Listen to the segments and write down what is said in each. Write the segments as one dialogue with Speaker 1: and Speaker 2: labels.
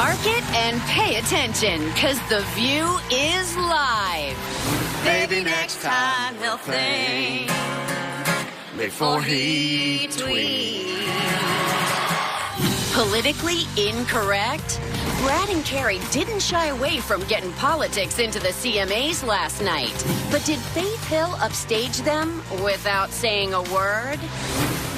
Speaker 1: Park it and pay attention, because The View is live.
Speaker 2: Maybe next time he'll think before he tweets.
Speaker 1: Politically incorrect? Brad and Carrie didn't shy away from getting politics into the CMAs last night. But did Faith Hill upstage them without saying a word?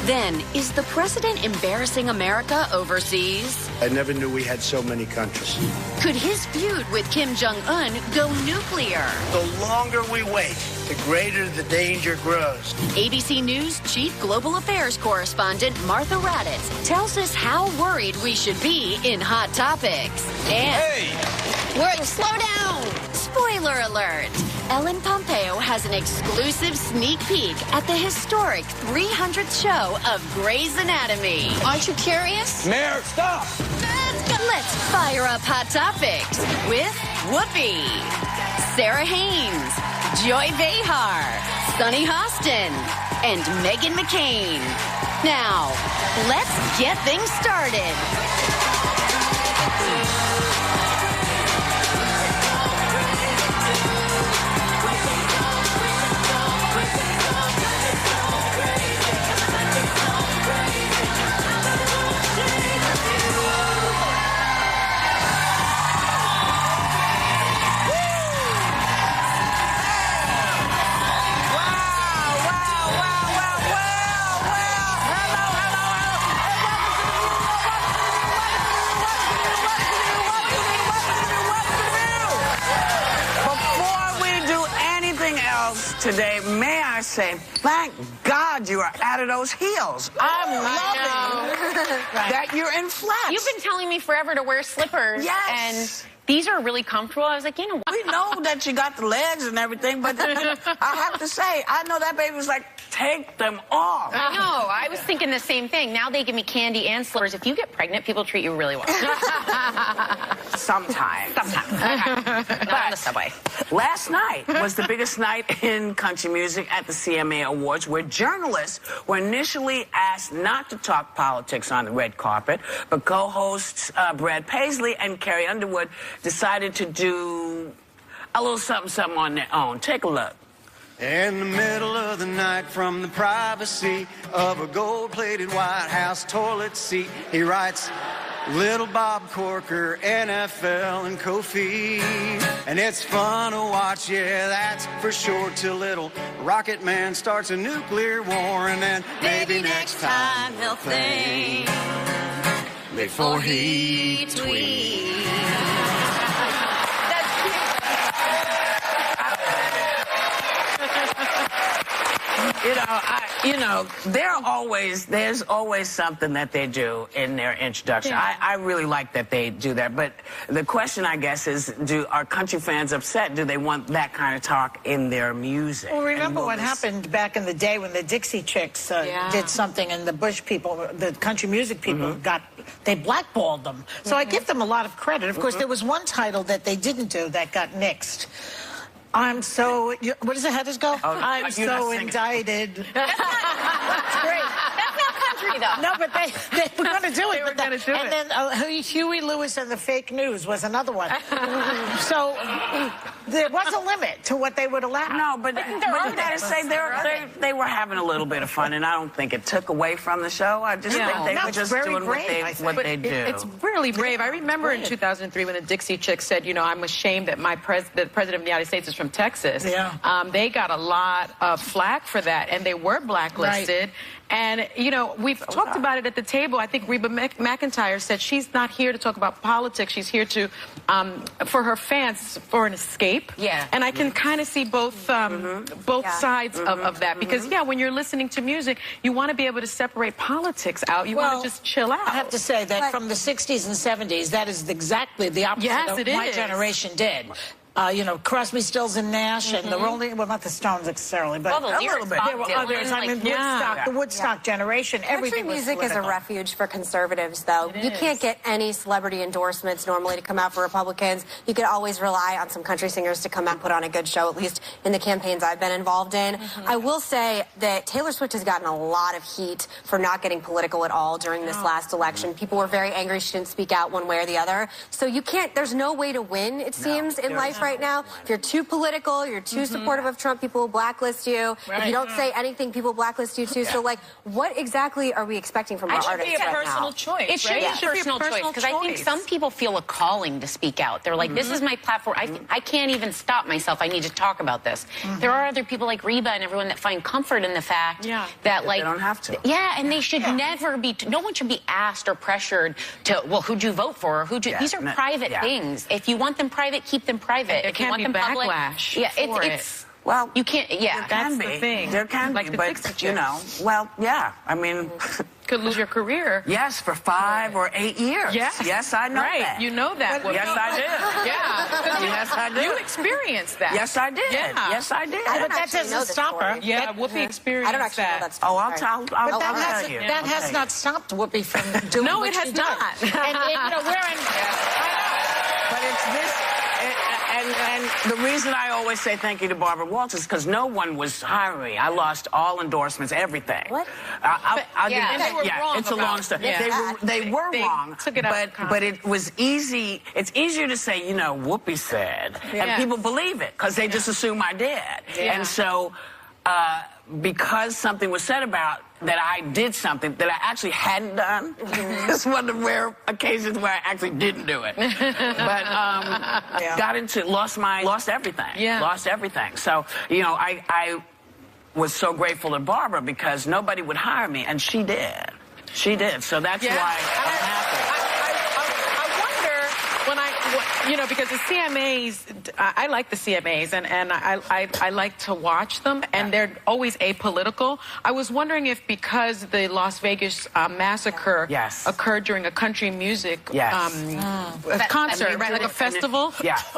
Speaker 1: Then, is the president embarrassing America overseas?
Speaker 3: I never knew we had so many countries.
Speaker 1: Could his feud with Kim Jong-un go nuclear?
Speaker 3: The longer we wait, the greater the danger grows.
Speaker 1: ABC News Chief Global Affairs Correspondent Martha Raddatz tells us how worried we should be in Hot Topics. And slow down! Spoiler alert! Ellen Pompeo has an exclusive sneak peek at the historic 300th show of Grey's Anatomy.
Speaker 2: Aren't you curious?
Speaker 3: Mayor, stop!
Speaker 1: Let's fire up Hot Topics with Whoopi, Sarah Haynes, Joy Behar, Sunny Hostin, and Meghan McCain. Now, let's get things started.
Speaker 4: Today, may I say, thank God you are out of those heels. I'm loving that you're in flats.
Speaker 5: You've been telling me forever to wear slippers.
Speaker 4: Yes.
Speaker 5: And these are really comfortable. I was like, you know what?
Speaker 4: We know that you got the legs and everything, but I have to say, I know that baby was like, take them off.
Speaker 5: I know. I was thinking the same thing. Now they give me candy and slippers. If you get pregnant, people treat you really well.
Speaker 4: Sometimes.
Speaker 5: Sometimes. Okay. Not on the subway.
Speaker 4: Last night was the biggest night in country music at the CMA Awards, where journalists were initially asked not to talk politics on the red carpet, but co-hosts Brad Paisley and Carrie Underwood decided to do a little something on their own. Take a look.
Speaker 2: In the middle of the night, from the privacy of a gold-plated White House toilet seat, he writes, Little Bob Corker, NFL and Kofi. And it's fun to watch, yeah, that's for sure, till little Rocket Man starts a nuclear war, and then maybe next time he'll think before he tweets.
Speaker 4: There's always something that they do in their introduction.
Speaker 5: Yeah.
Speaker 4: I really like that they do that. But the question, I guess, is, are country fans upset? Do they want that kind of talk in their music?
Speaker 6: Well, remember what happened back in the day when the Dixie Chicks did something, and the Bush people, the country music people, they blackballed them. So I give them a lot of credit. Of course, there was one title that they didn't do that got nixed. I'm so, what does the headers go? I'm so indicted.
Speaker 5: That's great. That's not country, though.
Speaker 6: No, but they were going to do it.
Speaker 5: They were going to do
Speaker 6: and
Speaker 5: it.
Speaker 6: then Huey Lewis and the Fake News was another one. So there was a limit to what they would allow.
Speaker 4: No, but you got to say they were having a little bit of fun, and I don't think it took away from the show. I just think they were just doing what they do.
Speaker 7: It's really brave. I remember in 2003 when the Dixie Chicks said, you know, I'm ashamed that the President of the United States is from Texas.
Speaker 6: Yeah.
Speaker 7: They got a lot of flack for that, and they were blacklisted.
Speaker 6: Right.
Speaker 7: And, you know, we've talked about it at the table. I think Reba McEntire said she's not here to talk about politics. She's here to, for her fans, for an escape.
Speaker 5: Yeah.
Speaker 7: And I can kind of see both sides of that. Because, yeah, when you're listening to music, you want to be able to separate politics out. You want to just chill out.
Speaker 6: I have to say that from the 60s and 70s, that is exactly the opposite of what my generation did. you know, Crosby, Stills, and Nash, and the Rolling, well, not the Stones necessarily, but
Speaker 5: Well, the
Speaker 6: a little bit. There were others. I mean, Woodstock, the Woodstock generation, everything was
Speaker 8: music is a refuge for conservatives, though. You can't get any celebrity endorsements normally to come out for Republicans. You could always rely on some country singers to come out and put on a good show, at least in the campaigns I've been involved in. I will say that Taylor Swift has gotten a lot of heat for not getting political at all during this last election. People were very angry she didn't speak out one way or the other. So you can't, there's no way to win, it seems, in life right now. If you're too political, you're too supportive of Trump, people will blacklist you. If you don't say anything, people blacklist you too. So, like, what exactly are we expecting from our artists right now?
Speaker 5: It should be a personal choice. It should be a personal choice, because I think some people feel a calling to speak out. They're like, this is my platform. I can't even stop myself. I need to talk about this. There are other people like Reba and everyone that find comfort in the fact that, like,
Speaker 4: they don't have to.
Speaker 5: Yeah, and they should never be, no one should be asked or pressured to, well, who'd you vote for? Or who'd you, these are private things. If you want them private, keep them private.
Speaker 7: There can't be backlash for it.
Speaker 5: Well, you can't,
Speaker 4: That's the thing. There can be, but, you know, well, I mean...
Speaker 7: Could lose your career.
Speaker 4: Yes, for 5 or 8 years. Yes, I know that.
Speaker 7: You know that.
Speaker 4: Yes, I did. Yes, I did.
Speaker 7: You experienced that.
Speaker 4: Yes, I did. Yes, I did.
Speaker 8: I don't
Speaker 6: But that doesn't stop her.
Speaker 7: Yeah, Whoopi experienced
Speaker 8: I don't actually know that story.
Speaker 4: Oh, I'll tell you.
Speaker 6: That has not stopped Whoopi from doing
Speaker 7: No,
Speaker 6: what
Speaker 7: it has
Speaker 6: she does.
Speaker 7: not.
Speaker 6: And, you know, we're in...
Speaker 4: But it's this, and the reason I always say thank you to Barbara Walters is because no one was hiring me. I lost all endorsements, everything.
Speaker 8: What?
Speaker 7: They were wrong
Speaker 4: it's a long story.
Speaker 8: Yeah.
Speaker 4: They were wrong,
Speaker 7: took it out
Speaker 4: but it was easy. It's easier to say, you know, Whoopi said, and people believe it because they just assume I did. And so, because something was said about that I did something that I actually hadn't done. It's one of the rare occasions where I actually didn't do it. But got into, lost everything. Lost everything. So, you know, I was so grateful to Barbara because nobody would hire me, and she did. She did. So that's why I'm happy.
Speaker 7: You know, because the CMAs, I like the CMAs, and I like to watch them, and they're always apolitical. I was wondering if because the Las Vegas massacre occurred during a country music concert, right, like a festival,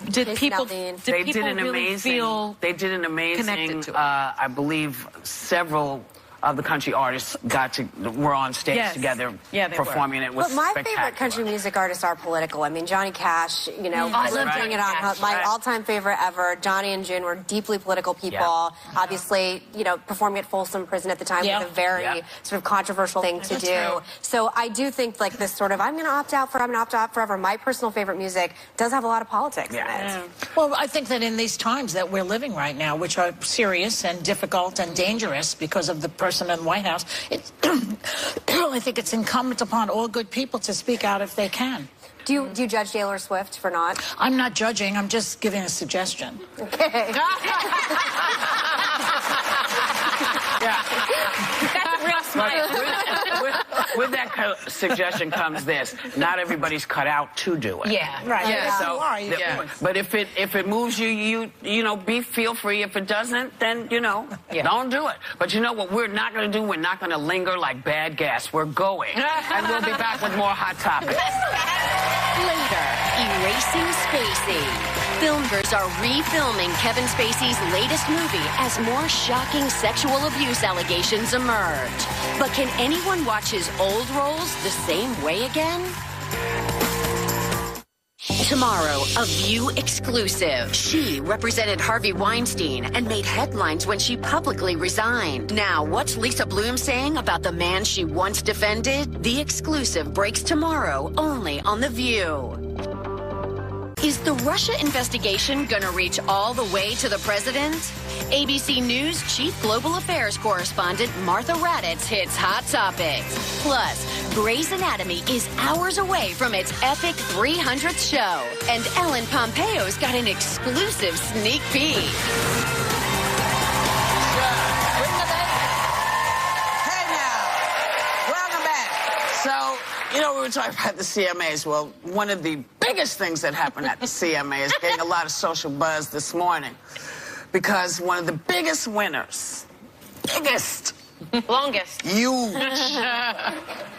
Speaker 7: did people really feel
Speaker 4: They did an amazing, I believe, several of the country artists were on stage together performing. It was
Speaker 8: But my
Speaker 4: spectacular.
Speaker 8: favorite country music artists are political. I mean, Johnny Cash, you know,
Speaker 5: I love
Speaker 8: Bring It On, my all-time favorite ever. Johnny and June were deeply political people. Obviously, you know, performing at Folsom Prison at the time was a very sort of controversial thing to do. So I do think, like, this sort of, I'm going to opt out forever. My personal favorite music does have a lot of politics in it.
Speaker 6: Well, I think that in these times that we're living right now, which are serious and difficult and dangerous because of the person in the White House, I think it's incumbent upon all good people to speak out if they can.
Speaker 8: Do you judge Taylor Swift for not?
Speaker 6: I'm not judging. I'm just giving a suggestion.
Speaker 8: Okay.
Speaker 5: That's a real smile.
Speaker 4: With that suggestion comes this: not everybody's cut out to do it. But if it moves you, you know, feel free. If it doesn't, then, you know, don't do it. But you know what we're not going to do? We're not going to linger like bad gas. We're going, and we'll be back with more Hot Topics.
Speaker 1: Later, erasing Spacey. Filmmakers are refilming Kevin Spacey's latest movie as more shocking sexual abuse allegations emerge. But can anyone watch his old roles the same way again? Tomorrow, a View exclusive. She represented Harvey Weinstein and made headlines when she publicly resigned. Now, what's Lisa Bloom saying about the man she once defended? The exclusive breaks tomorrow only on The View. Is the Russia investigation gonna reach all the way to the president? ABC News Chief Global Affairs Correspondent Martha Raddatz hits Hot Topics. Plus, Grey's Anatomy is hours away from its epic 300th show. And Ellen Pompeo's got an exclusive sneak peek.
Speaker 4: Hey now, welcome back. So, you know, we were talking about the CMAs. Well, one of the biggest things that happened at the CMA is getting a lot of social buzz this morning because one of the biggest winners,
Speaker 5: Longest.
Speaker 4: Huge.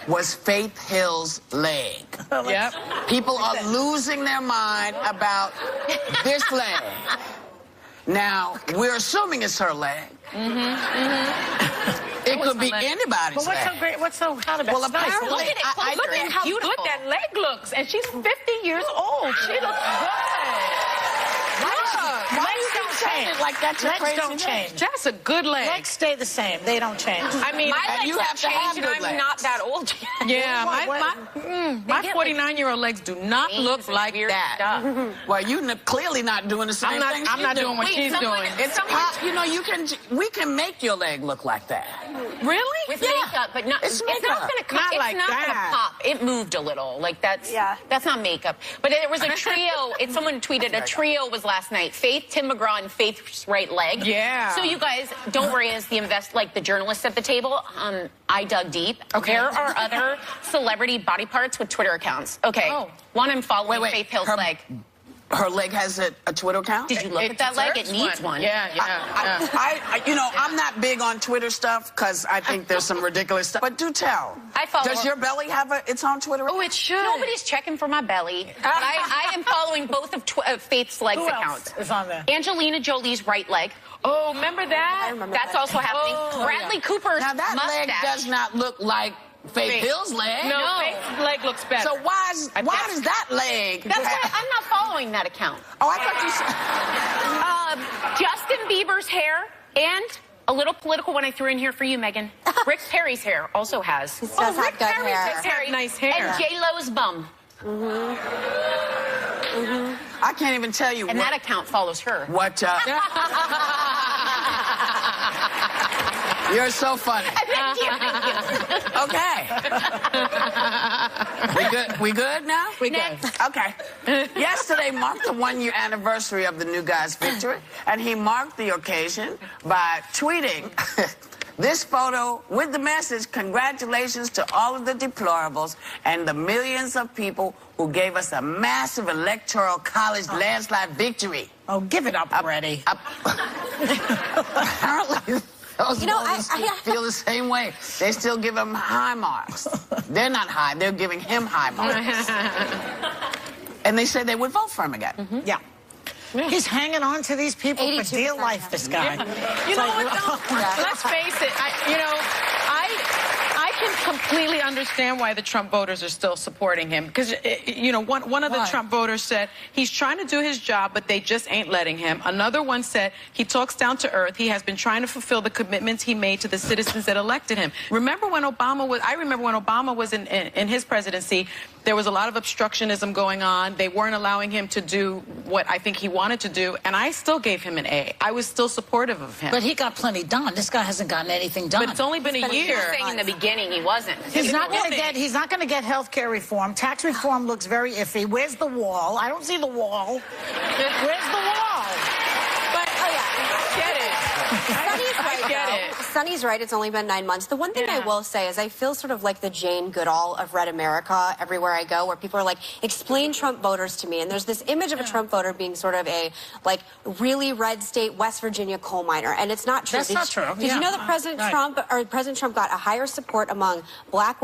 Speaker 4: Was Faith Hill's leg.
Speaker 7: Yep.
Speaker 4: People are losing their mind about this leg. Now, we're assuming it's her leg. It could be anybody's
Speaker 6: But what's
Speaker 4: leg.
Speaker 6: so great? What's so hot about
Speaker 4: Well,
Speaker 6: it? Nice.
Speaker 4: apparently,
Speaker 5: Look at it closer.
Speaker 7: Look at how
Speaker 5: Beautiful.
Speaker 7: good that leg looks. And she's 50 years old. She looks good.
Speaker 4: Why do you keep saying it like that's a
Speaker 6: Legs
Speaker 4: crazy
Speaker 6: don't
Speaker 4: leg?
Speaker 6: change.
Speaker 7: That's a good leg.
Speaker 6: Legs stay the same. They don't change.
Speaker 7: I mean,
Speaker 5: My
Speaker 4: And
Speaker 5: legs
Speaker 4: you have to have
Speaker 5: changed,
Speaker 4: good
Speaker 5: and I'm
Speaker 4: legs.
Speaker 5: not that old yet.
Speaker 7: yeah, my
Speaker 5: get, like,
Speaker 7: 49-year-old legs do not
Speaker 5: veins
Speaker 7: look
Speaker 5: and
Speaker 7: like
Speaker 5: weird
Speaker 7: that.
Speaker 5: stuff.
Speaker 4: Well, you're clearly not doing the same thing.
Speaker 7: I'm not doing what she's doing.
Speaker 4: It's you know, we can make your leg look like that.
Speaker 7: Really?
Speaker 5: With makeup, but not,
Speaker 4: It's
Speaker 5: it's not
Speaker 4: makeup.
Speaker 5: going to come.
Speaker 7: Not
Speaker 5: It's
Speaker 7: like
Speaker 5: not going to
Speaker 7: that.
Speaker 5: pop. It moved a little. Like that's not makeup. But there was a trio. Someone tweeted a trio was last night. Faith, Tim McGraw, and Faith's right leg.
Speaker 7: Yeah.
Speaker 5: So you guys, don't worry. As the the journalists at the table, I dug deep.
Speaker 7: Okay.
Speaker 5: There are other celebrity body parts with Twitter accounts. Okay.
Speaker 7: Oh.
Speaker 5: One I'm following.
Speaker 4: Wait.
Speaker 5: Faith Hill's leg.
Speaker 4: Her leg has a Twitter account?
Speaker 5: Did you look at that leg? It needs one.
Speaker 7: Yeah.
Speaker 4: You know, I'm not big on Twitter stuff because I think there's some ridiculous stuff. But do tell.
Speaker 5: I follow.
Speaker 4: Does your belly have its own Twitter?
Speaker 7: Oh, it should.
Speaker 5: Nobody's checking for my belly. But I am following both of Faith's legs
Speaker 6: Who
Speaker 5: accounts.
Speaker 6: else is on there?
Speaker 5: Angelina Jolie's right leg.
Speaker 7: Oh, remember that?
Speaker 8: I remember
Speaker 5: That's
Speaker 8: that.
Speaker 5: also happening.
Speaker 7: Oh,
Speaker 5: Bradley Cooper's
Speaker 4: Now that leg
Speaker 5: mustache.
Speaker 4: does not look like Faith Hill's leg.
Speaker 7: No, Faith's leg looks better.
Speaker 4: So why does that leg?
Speaker 5: That's why I'm not following that account.
Speaker 4: Oh, I thought you said.
Speaker 5: Justin Bieber's hair and a little political one I threw in here for you, Megan. Rick Perry's hair also has.
Speaker 8: He does have
Speaker 7: Rick
Speaker 8: good
Speaker 7: Perry
Speaker 8: hair.
Speaker 7: does have nice hair.
Speaker 5: And J-Lo's bum.
Speaker 4: I can't even tell you
Speaker 5: And
Speaker 4: what.
Speaker 5: that account follows her.
Speaker 4: What? You're so funny. Okay. We good now?
Speaker 6: We good.
Speaker 4: Okay. Yesterday marked the one-year anniversary of the new guy's victory, and he marked the occasion by tweeting this photo with the message, "Congratulations to all of the deplorables and the millions of people who gave us a massive electoral college landslide victory."
Speaker 6: Oh, give it up already.
Speaker 4: Apparently, those voters feel the same way. They still give him high marks. They're not high. They're giving him high marks. And they say they would vote for him again.
Speaker 6: Yeah. He's hanging on to these people for dear
Speaker 8: 82%.
Speaker 6: life, this guy.
Speaker 7: You know what, though? Let's face it. I can completely understand why the Trump voters are still supporting him. Because, one of the Trump voters said he's trying to do his job, but they just ain't letting him. Another one said he talks down to earth. He has been trying to fulfill the commitments he made to the citizens that elected him. I remember when Obama was in his presidency, there was a lot of obstructionism going on. They weren't allowing him to do what I think he wanted to do, and I still gave him an A. I was still supportive of him.
Speaker 6: But he got plenty done. This guy hasn't gotten anything done.
Speaker 7: But it's only been a
Speaker 5: You
Speaker 7: year.
Speaker 5: were saying in the beginning he wasn't.
Speaker 6: He's not going to get health care reform. Tax reform looks very iffy. Where's the wall? I don't see the wall. Where's the wall?
Speaker 7: But, get it.
Speaker 8: Sonny's right,
Speaker 7: I get
Speaker 8: though.
Speaker 7: it.
Speaker 8: Sonny's right. It's only been 9 months. The one thing I will say is I feel sort of like the Jane Goodall of Red America everywhere I go, where people are like, explain Trump voters to me. And there's this image of a Trump voter being sort of a, really red state, West Virginia coal miner. And it's not true.
Speaker 6: That's not true.
Speaker 8: Did you know that President Trump got a higher support among black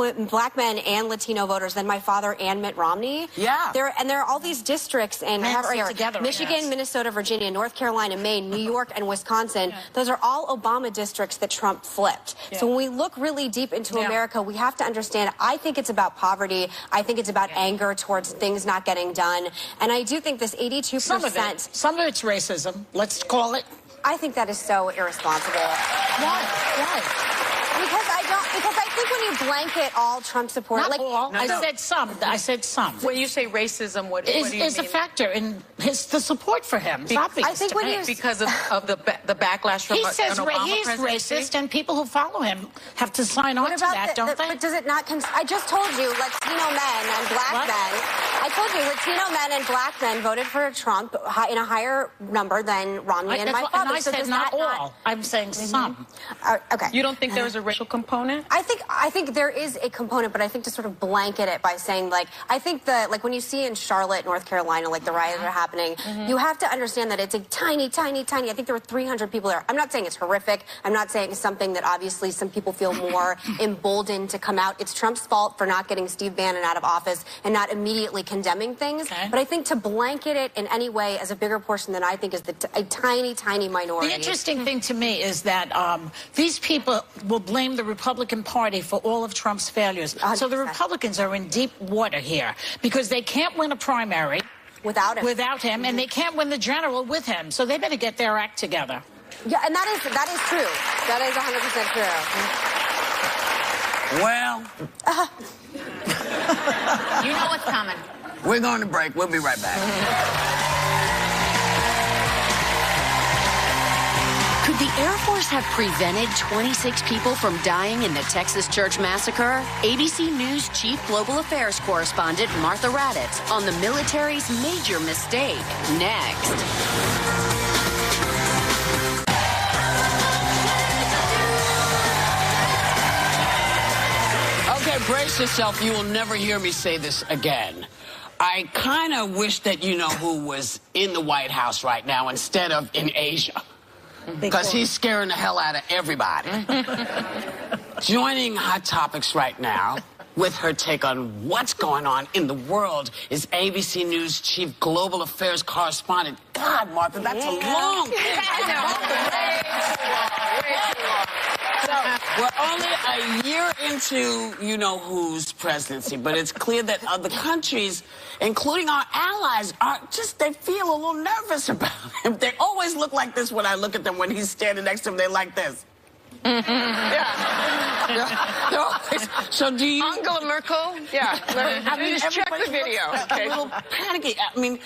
Speaker 8: men and Latino voters than my father and Mitt Romney?
Speaker 6: Yeah.
Speaker 8: There are all these districts in Michigan, Minnesota, Virginia, North Carolina, Maine, New York, and Wisconsin. Yeah. Those are all Obama districts that Trump flipped. Yeah. So when we look really deep into America, we have to understand, I think it's about poverty. I think it's about anger towards things not getting done. And I do think this 82%.
Speaker 6: Some of it's racism. Let's call it.
Speaker 8: I think that is so irresponsible.
Speaker 6: Why?
Speaker 8: Because I think when you blanket all Trump support,
Speaker 6: Not all. I said some.
Speaker 7: When you say racism, what do you mean?
Speaker 6: Is a factor in the support for him.
Speaker 8: I think when you
Speaker 7: because of the backlash from
Speaker 6: he says
Speaker 7: an Obama
Speaker 6: he's
Speaker 7: presidency?
Speaker 6: racist, and people who follow him have to sign on to that, don't they?
Speaker 8: But does it not? I just told you, Latino men and black men. I told you, Latino men and black men voted for Trump in a higher number than Romney and my father.
Speaker 6: And I said not all. I'm saying some.
Speaker 8: Okay.
Speaker 7: You don't think there was a racial component?
Speaker 8: I think there is a component, but I think to sort of blanket it by saying, like, I think that, like, when you see in Charlotte, North Carolina, like, the riots are happening, you have to understand that it's a tiny, tiny, tiny, I think there were 300 people there. I'm not saying it's horrific. I'm not saying it's something that obviously some people feel more emboldened to come out. It's Trump's fault for not getting Steve Bannon out of office and not immediately condemning things. But I think to blanket it in any way as a bigger portion than I think is a tiny, tiny minority.
Speaker 6: The interesting thing to me is that these people will blame the Republican Party for all of Trump's failures. 100%. So the Republicans are in deep water here because they can't win a primary
Speaker 8: without him,
Speaker 6: and they can't win the general with him. So they better get their act together.
Speaker 8: Yeah, and that is true. That is 100% true.
Speaker 4: Well,
Speaker 5: you know what's coming.
Speaker 4: We're going to break. We'll be right back.
Speaker 1: Could the Air Force have prevented 26 people from dying in the Texas church massacre? ABC News Chief Global Affairs Correspondent Martha Raddatz on the military's major mistake. Next.
Speaker 4: Okay, brace yourself. You will never hear me say this again. I kind of wish that you know who was in the White House right now instead of in Asia. Because he's scaring the hell out of everybody. Joining Hot Topics right now with her take on what's going on in the world is ABC News Chief Global Affairs Correspondent. God, Martha, that's a long... So, we're only a year into you-know-who's presidency, but it's clear that other countries, including our allies, they feel a little nervous about him. They always look like this when I look at them. When he's standing next to them, they're like this. So do you...
Speaker 9: Angela Merkel? Yeah. I mean, just check the video.
Speaker 4: Okay. A little panicky. I mean,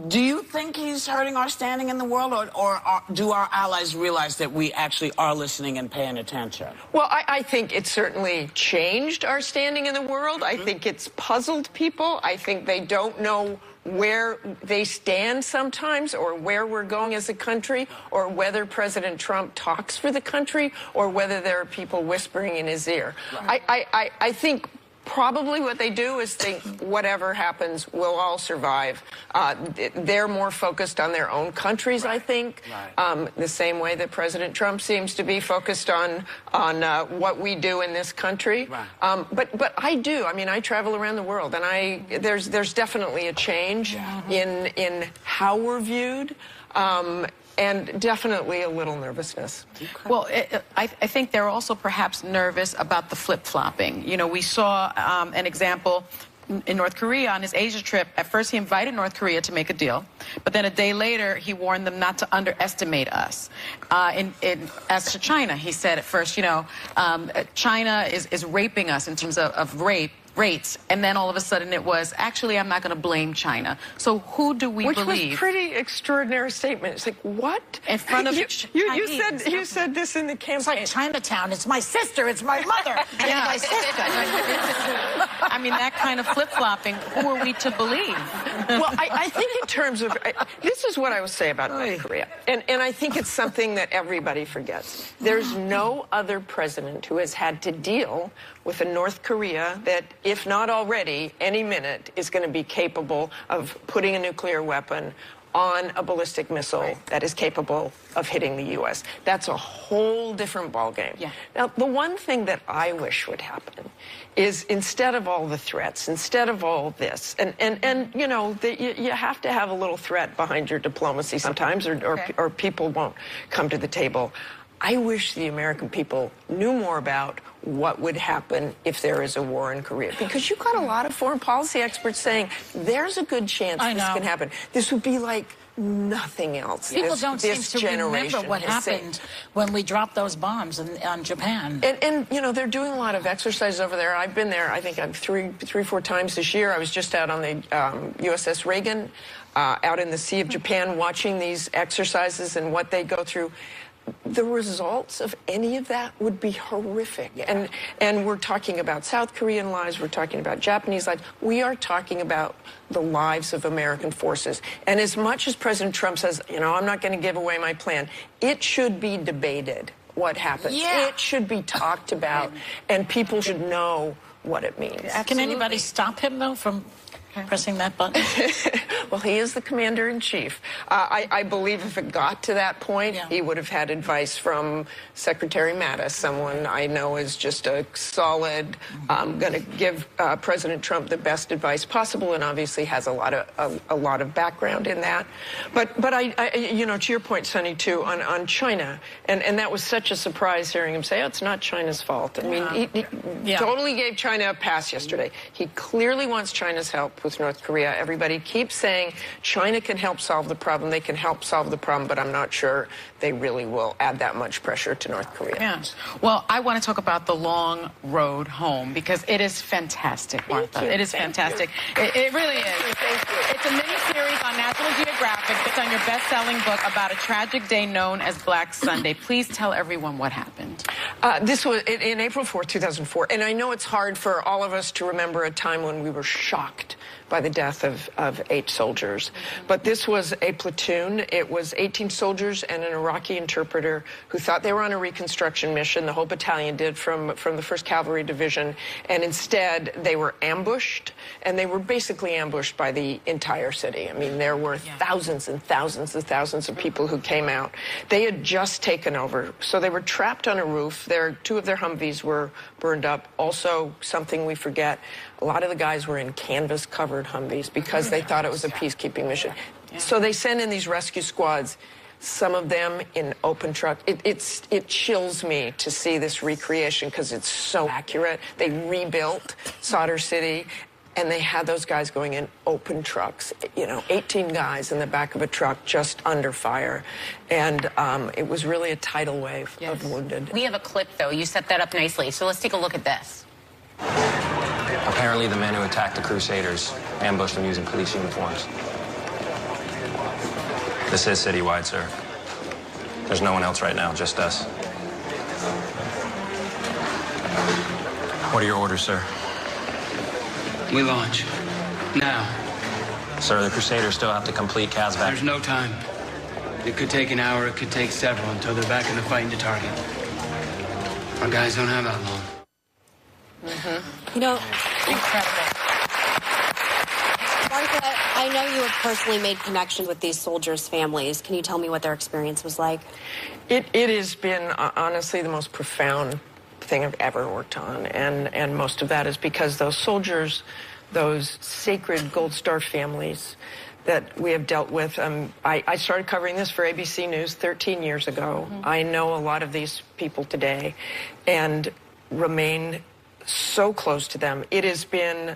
Speaker 4: do you think he's hurting our standing in the world, or do our allies realize that we actually are listening and paying attention?
Speaker 9: Well, I think it certainly changed our standing in the world. I think it's puzzled people. I think they don't know where they stand sometimes, or where we're going as a country, or whether President Trump talks for the country, or whether there are people whispering in his ear. Right. I think probably what they do is think whatever happens, we'll all survive. They're more focused on their own countries, I think, the same way that President Trump seems to be focused on what we do in this country. But I do. I mean, I travel around the world, and there's definitely a change in how we're viewed. And definitely a little nervousness.
Speaker 7: Okay. Well, I think they're also perhaps nervous about the flip-flopping. You know, we saw an example in North Korea on his Asia trip. At first, he invited North Korea to make a deal, but then a day later, he warned them not to underestimate us. As to China, he said at first, China is raping us in terms of rates, and then all of a sudden it was, actually, I'm not going to blame China. So who do we believe?
Speaker 9: Which was pretty extraordinary statement. It's like, what?
Speaker 7: In front of
Speaker 9: you said this in the campaign.
Speaker 6: It's like Chinatown. It's my sister. It's my mother. It's my sister.
Speaker 7: I mean, that kind of flip-flopping, who are we to believe?
Speaker 9: Well, I think in terms of, this is what I would say about North Korea. And I think it's something that everybody forgets. There's no other president who has had to deal with a North Korea that, if not already, any minute is going to be capable of putting a nuclear weapon on a ballistic missile that is capable of hitting the U.S. That's a whole different ballgame. Yeah. Now, the one thing that I wish would happen is, instead of all the threats, instead of all this, and you have to have a little threat behind your diplomacy sometimes, or people won't come to the table. I wish the American people knew more about what would happen if there is a war in Korea. Because you've got a lot of foreign policy experts saying there's a good chance this can happen. This would be like nothing else.
Speaker 6: People don't seem to remember what happened when we dropped those bombs on Japan.
Speaker 9: And they're doing a lot of exercises over there. I've been there, I think, three, 4 times this year. I was just out on the USS Reagan, out in the Sea of Japan, watching these exercises and what they go through. The results of any of that would be horrific. And we're talking about South Korean lives, we're talking about Japanese lives, we are talking about the lives of American forces. And as much as President Trump says, I'm not going to give away my plan, it should be debated what happened.
Speaker 6: Yeah.
Speaker 9: It should be talked about, and people should know what it means.
Speaker 6: Absolutely. Can anybody stop him, though, from pressing that button?
Speaker 9: Well, he is the commander-in-chief. I believe if it got to that point, he would have had advice from Secretary Mattis, someone I know is just a solid, going to give President Trump the best advice possible, and obviously has a lot of background in that. But I you know, to your point, Sonny, too, on China, and that was such a surprise hearing him say, oh, it's not China's fault. I mean, he totally gave China a pass yesterday. He clearly wants China's help with North Korea. Everybody keeps saying China can help solve the problem. They can help solve the problem, but I'm not sure they really will add that much pressure to North Korea.
Speaker 7: Yes. Well, I want to talk about the long road home because it is fantastic, Martha. It is fantastic. It really is. It's a mini-series on National Geographic based on your best-selling book about a tragic day known as Black Sunday. Please tell everyone what happened.
Speaker 9: This was in April 4th, 2004. And I know it's hard for all of us to remember a time when we were shocked by the death of 8 soldiers. But this was a platoon. It was 18 soldiers and an Iraqi interpreter who thought they were on a reconstruction mission. The whole battalion did from the 1st Cavalry Division. And instead, they were ambushed. And they were basically ambushed by the entire city. I mean, there were thousands and thousands and thousands of people who came out. They had just taken over. So they were trapped on a roof. 2 of their Humvees were burned up. Also, something we forget, a lot of the guys were in canvas-covered Humvees because they thought it was a peacekeeping mission. So they send in these rescue squads, some of them in open truck. It chills me to see this recreation because it's so accurate. They rebuilt Soldier City, and they had those guys going in open trucks, you know, 18 guys in the back of a truck just under fire. And it was really a tidal wave of wounded.
Speaker 5: We have a clip, though. You set that up nicely. So let's take a look at this.
Speaker 10: Apparently, the men who attacked the Crusaders ambushed them using police uniforms. This is citywide, sir. There's no one else right now, just us. What are your orders, sir?
Speaker 11: We launch. Now.
Speaker 10: Sir, the Crusaders still have to complete Kazbek.
Speaker 11: There's no time. It could take an hour, it could take several until they're back in the fight to target. Our guys don't have that long.
Speaker 8: You know,
Speaker 5: Incredible.
Speaker 8: Martha, I know you have personally made connections with these soldiers' families. Can you tell me what their experience was like?
Speaker 9: It has been, honestly, the most profound thing I've ever worked on. And most of that is because those soldiers, those sacred Gold Star families that we have dealt with. I started covering this for ABC News 13 years ago. I know a lot of these people today and remain so close to them. It has been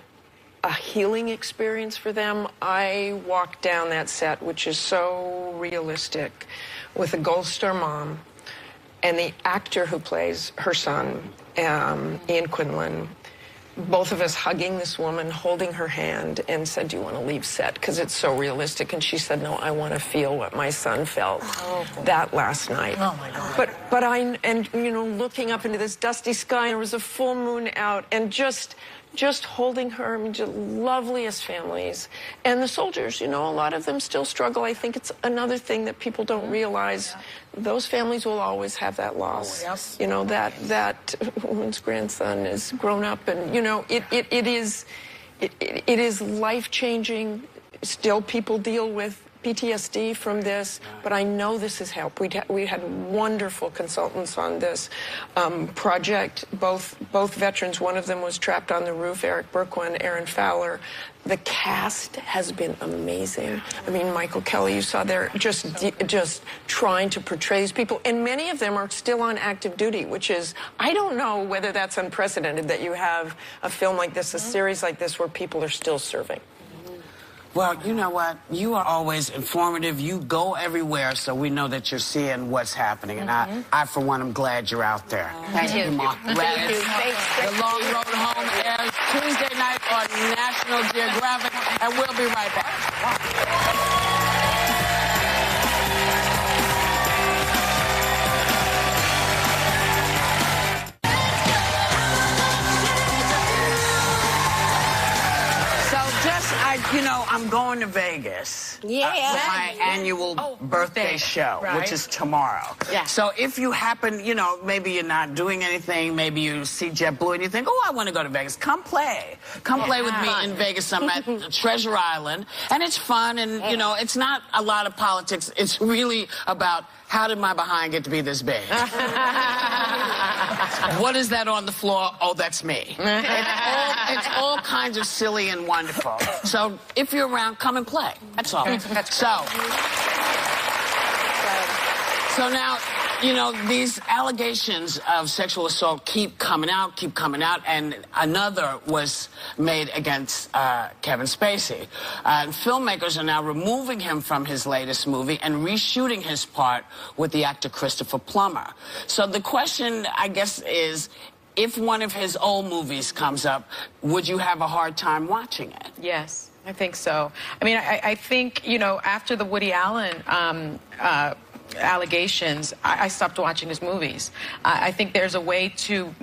Speaker 9: a healing experience for them. I walked down that set, which is so realistic, with a Gold Star mom and the actor who plays her son, Ian Quinlan, both of us hugging this woman, holding her hand, and said, do you want to leave set? Because it's so realistic. And she said, no, I want to feel what my son felt that last night.
Speaker 6: Oh, my God.
Speaker 9: But you know, looking up into this dusty sky, there was a full moon out, and just holding her, I mean, just loveliest families. And the soldiers, you know, a lot of them still struggle. I think it's another thing that people don't realize. Those families will always have that loss. You know, that woman's grandson is grown up, and, you know, it is life-changing. Still, people deal with PTSD from this, but I know this has helped. We had wonderful consultants on this project, both veterans. One of them was trapped on the roof, Eric Burkwan, Aaron Fowler. The cast has been amazing. I mean, Michael Kelly, you saw there, just trying to portray these people, and many of them are still on active duty, which is, I don't know whether that's unprecedented that you have a film like this, a series like this, where people are still serving.
Speaker 12: Well, you know what? You are always informative. You go everywhere, so we know that you're seeing what's happening. And I for one, am glad you're out there.
Speaker 5: Thank you.
Speaker 12: Thank you. The Long Road Home airs Tuesday night on National Geographic, and we'll be right back. You know, I'm going to Vegas. Vegas.
Speaker 8: Yeah.
Speaker 12: For my annual birthday show, which is tomorrow.
Speaker 7: Yeah.
Speaker 12: So if you happen, you know, maybe you're not doing anything, maybe you see JetBlue and you think, oh, I want to go to Vegas. Come play. Come play with me in Vegas. I'm at Treasure Island. And it's fun, and, you know, it's not a lot of politics. It's really about how did my behind get to be this big? What is that on the floor? Oh, that's me. It's all kinds of silly and wonderful. So if you're around, come and play. That's all. So now, you know, these allegations of sexual assault keep coming out, and another was made against Kevin Spacey. And filmmakers are now removing him from his latest movie and reshooting his part with the actor Christopher Plummer. So the question, I guess, is, if one of his old movies comes up, would you have a hard time watching it?
Speaker 7: Yes, I think so. I mean, I think, you know, after the Woody Allen allegations, I stopped watching his movies. I think there's a way to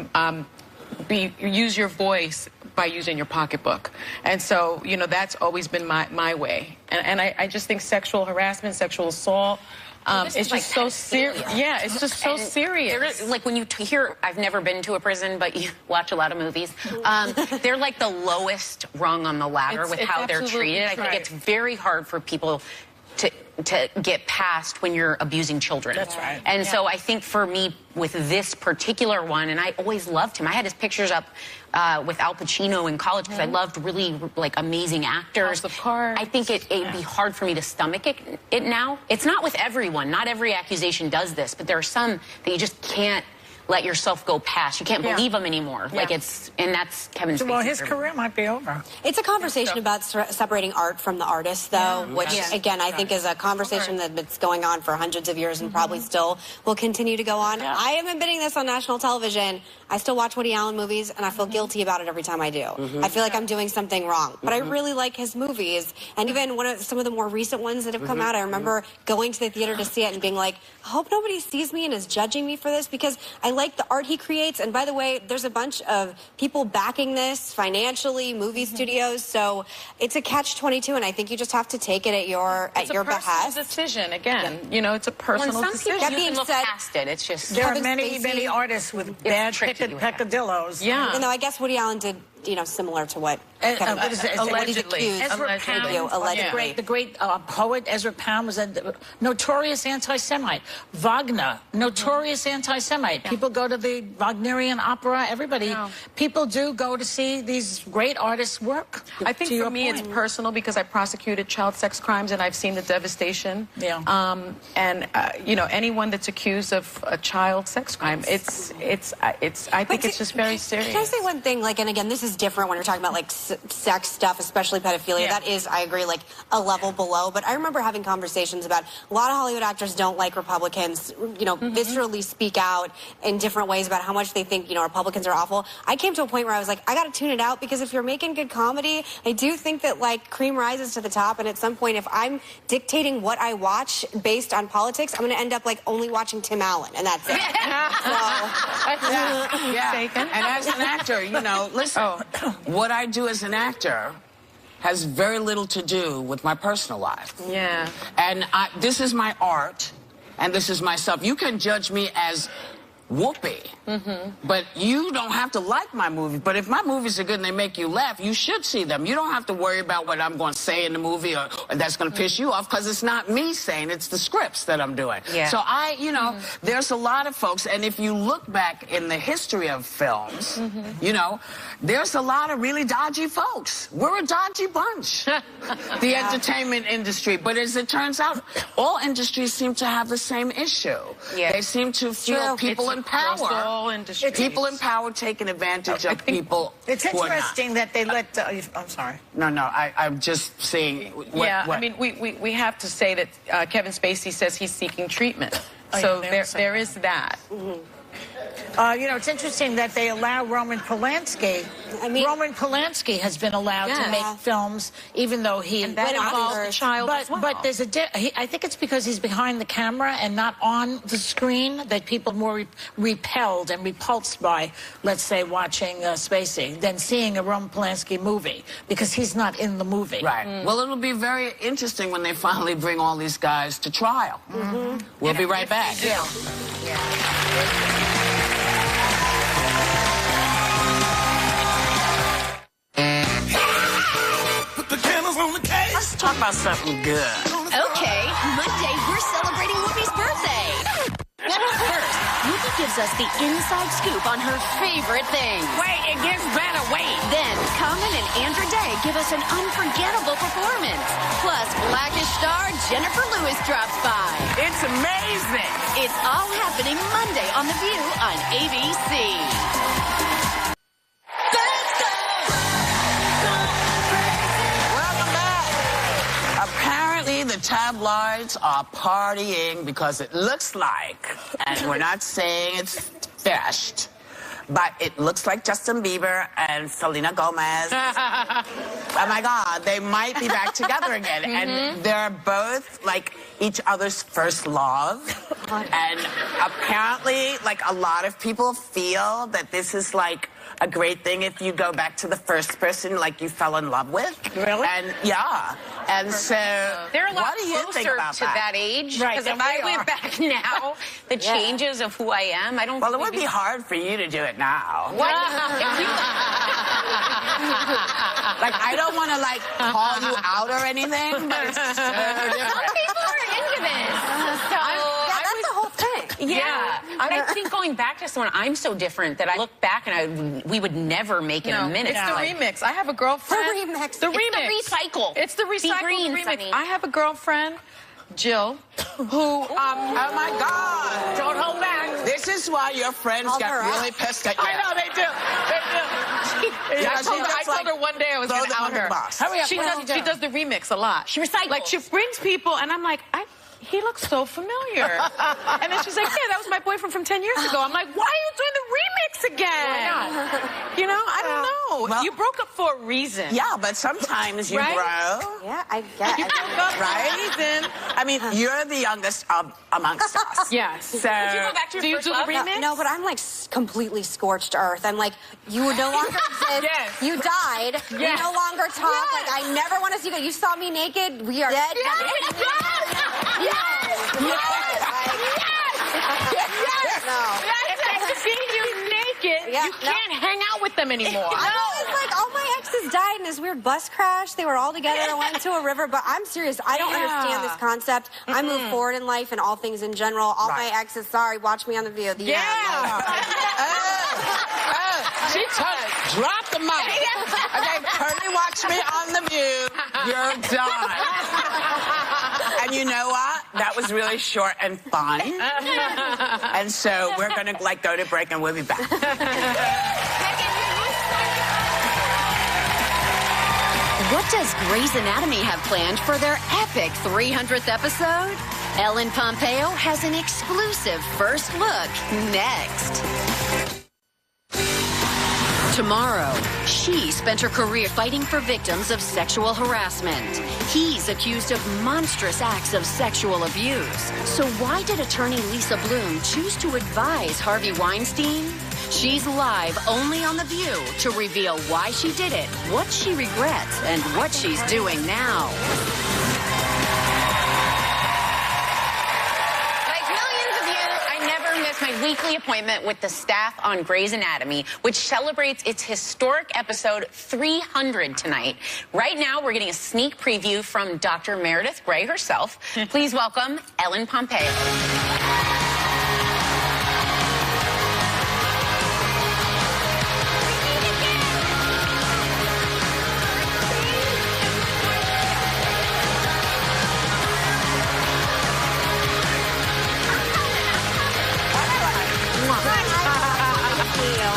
Speaker 7: use your voice by using your pocketbook. And so, you know, that's always been my way. And I just think sexual harassment, sexual assault, it's just so serious. Yeah, it's just so serious.
Speaker 5: Like when you hear, I've never been to a prison, but you watch a lot of movies. They're like the lowest rung on the ladder with how they're treated. I think it's very hard for people to get past when you're abusing children.
Speaker 6: That's right.
Speaker 5: And so I think for me, with this particular one, and I always loved him. I had his pictures up with Al Pacino in college because I loved really, like, amazing actors.
Speaker 7: House of Cards.
Speaker 5: I think it'd be hard for me to stomach it now. It's not with everyone. Not every accusation does this, but there are some that you just can't let yourself go past. You can't believe him anymore. Like, it's, and that's Kevin Spacey.
Speaker 6: Well, his career might be over.
Speaker 8: It's a conversation about separating art from the artist, though, which, again, I think is a conversation that's going on for hundreds of years and probably still will continue to go on. I am admitting this on national television. I still watch Woody Allen movies, and I feel guilty about it every time I do. I feel like I'm doing something wrong. But I really like his movies. And even some of the more recent ones that have come out, I remember going to the theater to see it and being like, I hope nobody sees me and is judging me for this, because I like the art he creates. And by the way, there's a bunch of people backing this financially, movie studios. So it's a catch-22, and I think you just have to take it at your behest.
Speaker 7: It's a decision, again. You know, it's a personal decision.
Speaker 5: That being said, past it. It's just
Speaker 6: there are many artists with bad peccadillos.
Speaker 7: Yeah.
Speaker 8: Even though I guess Woody Allen did, you know, similar to what
Speaker 7: allegedly.
Speaker 6: Ezra Pound,
Speaker 8: allegedly.
Speaker 6: the great poet Ezra Pound was a notorious anti-Semite. Wagner, notorious anti-Semite. People go to the Wagnerian opera. People do go to see these great artists work.
Speaker 7: I think for me it's personal because I prosecuted child sex crimes and I've seen the devastation. Yeah. You know, anyone that's accused of a child sex crime, I think it's just very serious.
Speaker 8: Can I say one thing? Like, and again, this is different when you're talking about like sex stuff, especially pedophilia. That is, I agree, like a level below. But I remember having conversations about a lot of Hollywood actors don't like Republicans, you know, viscerally speak out in different ways about how much they think, you know, Republicans are awful. I came to a point where I was like, I got to tune it out, because if you're making good comedy, I do think that like cream rises to the top. And at some point, if I'm dictating what I watch based on politics, I'm going to end up like only watching Tim Allen, and that's it.
Speaker 12: And as an actor, you know, listen, what I do as an actor has very little to do with my personal life.
Speaker 7: Yeah.
Speaker 12: And this is my art, and this is myself. You can judge me as Whoopi, but you don't have to like my movie. But if my movies are good and they make you laugh, you should see them. You don't have to worry about what I'm going to say in the movie or that's going to piss you off, because it's not me saying, it's the scripts that I'm doing. Yeah. So you know, there's a lot of folks, and if you look back in the history of films, you know, there's a lot of really dodgy folks. We're a dodgy bunch, the entertainment industry. But as it turns out, all industries seem to have the same issue. Yeah. They seem to feel people in power. People in power taking advantage of people.
Speaker 6: It's interesting that they let. I'm sorry.
Speaker 12: No, I'm just saying.
Speaker 7: I mean, we have to say that Kevin Spacey says he's seeking treatment. So there is that.
Speaker 6: You know, it's interesting that they allow Roman Polanski. I mean, Roman Polanski has been allowed to make films, even though he
Speaker 7: involves the child as well.
Speaker 6: But there's I think it's because he's behind the camera and not on the screen that people are more repelled and repulsed by, let's say, watching Spacey than seeing a Roman Polanski movie, because he's not in the movie.
Speaker 12: Right. Well, it'll be very interesting when they finally bring all these guys to trial. We'll be right back. Let's talk about something good.
Speaker 1: Okay, Monday we're celebrating Whoopi's birthday. First, Whoopi gives us the inside scoop on her favorite thing.
Speaker 12: Wait, it gets better, wait.
Speaker 1: Then, Common and Andra Day give us an unforgettable performance. Plus, Blackish star Jennifer Lewis drops by.
Speaker 12: It's amazing.
Speaker 1: It's all happening Monday on The View on ABC.
Speaker 12: The tabloids are partying because it looks like, and we're not saying it's finished, but it looks like Justin Bieber and Selena Gomez, oh my God, they might be back together again. And they're both like each other's first love. And apparently, like, a lot of people feel that this is like a great thing if you go back to the first person like you fell in love with.
Speaker 6: Really?
Speaker 12: And and so
Speaker 5: they're a lot
Speaker 12: what do you think
Speaker 5: closer
Speaker 12: about
Speaker 5: to that age.
Speaker 6: Right,
Speaker 5: Because if I went back now, the changes of who I am, I don't.
Speaker 12: Well, it would be hard for you to do it now.
Speaker 5: What?
Speaker 12: Like, I don't want to like call you out or anything, but it's so different.
Speaker 5: Some people are into this. So
Speaker 8: that's the whole thing.
Speaker 5: Yeah. But I think going back to someone, I'm so different that I look back and we would never make it a minute.
Speaker 7: It's the remix. I have a girlfriend.
Speaker 8: The remix.
Speaker 7: The
Speaker 5: It's
Speaker 7: remix.
Speaker 5: the recycle.
Speaker 7: It's the recycle
Speaker 5: green,
Speaker 7: remix.
Speaker 5: Sunny.
Speaker 7: I have a girlfriend, Jill, who
Speaker 12: Oh my God!
Speaker 6: Don't hold back.
Speaker 12: This is why your friends
Speaker 8: Called
Speaker 12: get
Speaker 8: her
Speaker 12: really
Speaker 8: out.
Speaker 12: pissed at you.
Speaker 7: I know they do.
Speaker 12: Yeah,
Speaker 7: I told her one day I was
Speaker 12: throw
Speaker 7: going to
Speaker 12: them
Speaker 7: out
Speaker 12: under
Speaker 7: her.
Speaker 12: the bus.
Speaker 6: Hurry up.
Speaker 7: She does the remix a lot.
Speaker 5: She recycles.
Speaker 7: Like, she brings people, and I'm like, he looks so familiar. And then she's like, yeah, that was my boyfriend from 10 years ago. I'm like, why are you doing the remix again? You know, I don't know.
Speaker 12: Well,
Speaker 7: you broke up for a reason.
Speaker 12: Yeah, but sometimes you
Speaker 7: Right?
Speaker 12: grow.
Speaker 8: Yeah, I get
Speaker 7: You
Speaker 8: it.
Speaker 7: broke up
Speaker 12: Right?
Speaker 7: for a reason.
Speaker 12: I mean, you're the youngest amongst us.
Speaker 7: Yes.
Speaker 12: So,
Speaker 5: Did you go back to
Speaker 7: Do
Speaker 5: your
Speaker 7: you
Speaker 5: first
Speaker 7: do the
Speaker 5: love?
Speaker 7: remix?
Speaker 8: No, but I'm like completely scorched earth. I'm like, you would no longer exist.
Speaker 7: Yes.
Speaker 8: You died. We
Speaker 7: Yes.
Speaker 8: no longer talk.
Speaker 7: Yes.
Speaker 8: Like, I never want to see you. You saw me naked. We are dead. No.
Speaker 7: If they see you naked,
Speaker 8: Yeah,
Speaker 7: you can't hang out with them anymore.
Speaker 8: I'm always like, all my exes died in this weird bus crash. They were all together and went into a river. But I'm serious. I don't understand this concept. I move forward in life and all things in general. All my exes, sorry, watch me on The View. The end.
Speaker 12: she drop the mic. Okay, Curly, watch me on The View. You're done. And you know what? That was really short and fun. And so we're going to like go to break and we'll be back.
Speaker 1: What does Grey's Anatomy have planned for their epic 300th episode? Ellen Pompeo has an exclusive first look next. Tomorrow, she spent her career fighting for victims of sexual harassment. He's accused of monstrous acts of sexual abuse. So why did attorney Lisa Bloom choose to advise Harvey Weinstein? She's live only on The View to reveal why she did it, what she regrets, and what she's doing now.
Speaker 5: My weekly appointment with the staff on Grey's Anatomy, which celebrates its historic episode 300 tonight. Right now, we're getting a sneak preview from Dr. Meredith Grey herself. Please welcome Ellen Pompeo.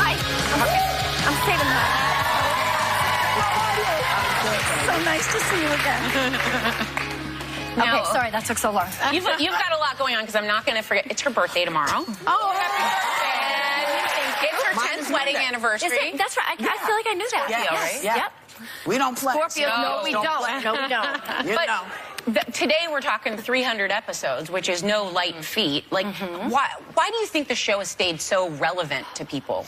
Speaker 8: I'm saving that.
Speaker 13: So nice to see you again. Okay, sorry, that took so long.
Speaker 5: You've got a lot going on because I'm not going to forget. It's her birthday tomorrow.
Speaker 7: Oh, happy birthday.
Speaker 5: wedding anniversary.
Speaker 13: That's right. I feel like I knew that.
Speaker 5: Scorpio, right?
Speaker 12: Yeah.
Speaker 13: Yep.
Speaker 12: We don't play.
Speaker 13: Scorpio, no, we don't. No, we don't.
Speaker 5: But today we're talking 300 episodes, which is no light feat. Like, why do you think the show has stayed so relevant to people?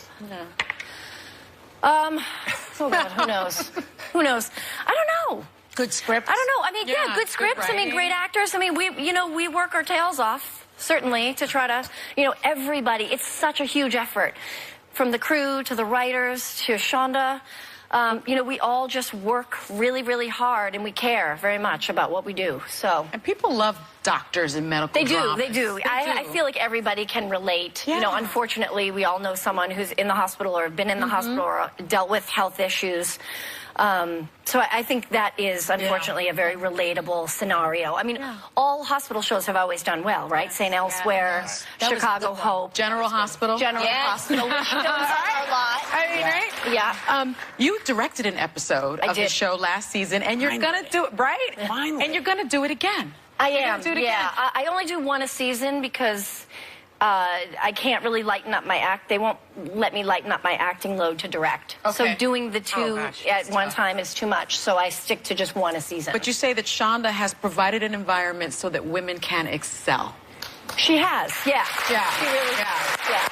Speaker 13: Oh God, who knows? Who knows? I don't know.
Speaker 6: Good scripts.
Speaker 13: I don't know. I mean, yeah, good scripts. I mean, great actors. I mean, we work our tails off, certainly, to try to, everybody. It's such a huge effort, from the crew to the writers to Shonda. We all just work really, really hard, and we care very much about what we do. So,
Speaker 7: and people love doctors and medical.
Speaker 13: They do.
Speaker 7: dramas.
Speaker 13: They do. I feel like everybody can relate.
Speaker 7: Yeah.
Speaker 13: Unfortunately, we all know someone who's in the hospital or been in the hospital or dealt with health issues. So I think that is, unfortunately, a very relatable scenario. I mean, all hospital shows have always done well, right? St. Elsewhere, Chicago Hope.
Speaker 7: General Hospital.
Speaker 13: General Hospital, which does a lot.
Speaker 7: I mean, right?
Speaker 13: Yeah.
Speaker 7: You directed an episode of the show last season, and you're going to do it, right?
Speaker 12: Finally.
Speaker 7: And you're going to do it again.
Speaker 13: I am,
Speaker 7: do it again.
Speaker 13: I only do one a season because I can't really lighten up my act. They won't let me lighten up my acting load to direct.
Speaker 7: Okay.
Speaker 13: So doing the two at one time is too much. So I stick to just one a season.
Speaker 7: But you say that Shonda has provided an environment so that women can excel.
Speaker 13: She has, yeah.
Speaker 7: Yeah.
Speaker 13: She really has, yeah.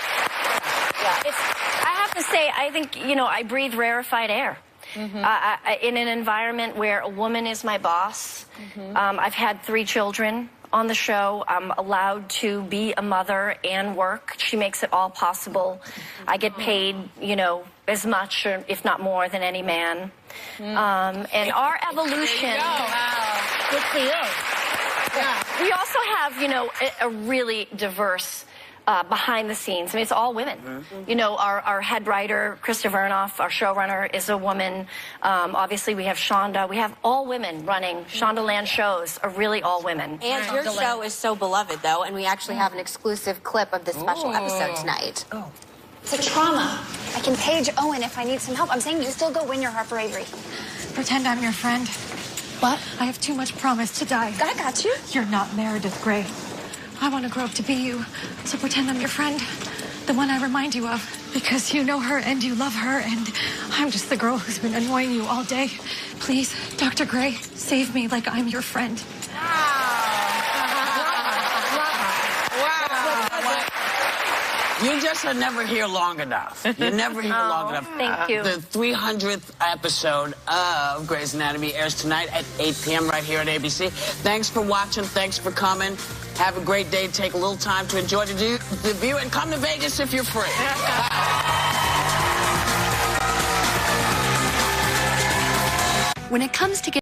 Speaker 13: I have to say, I think, I breathe rarefied air. In an environment where a woman is my boss. I've had 3 children on the show. I'm allowed to be a mother and work. She makes it all possible. I get paid, as much, or if not more, than any man. And our evolution... Good for you. Yeah. We also have, a really diverse behind the scenes. I mean, it's all women. Our head writer, Krista Vernoff, our showrunner, is a woman. Obviously, we have Shonda. We have all women running Shondaland shows, are really all women.
Speaker 8: And your show is so beloved, though, and we actually have an exclusive clip of this special episode tonight.
Speaker 14: It's a trauma. I can page Owen if I need some help. I'm saying you still go win your heart for Avery.
Speaker 13: Pretend I'm your friend.
Speaker 14: What?
Speaker 13: I have too much promise to die.
Speaker 14: I got you.
Speaker 13: You're not Meredith Grey. I want to grow up to be you, so pretend I'm your friend, the one I remind you of, because you know her and you love her, and I'm just the girl who's been annoying you all day. Please, Dr. Grey, save me like I'm your friend.
Speaker 12: You just are never here long enough. You're never here long enough.
Speaker 13: Thank you.
Speaker 12: The 300th episode of Grey's Anatomy airs tonight at 8 p.m. right here at ABC. Thanks for watching. Thanks for coming. Have a great day. Take a little time to enjoy the view, and come to Vegas if you're free.
Speaker 1: When it comes to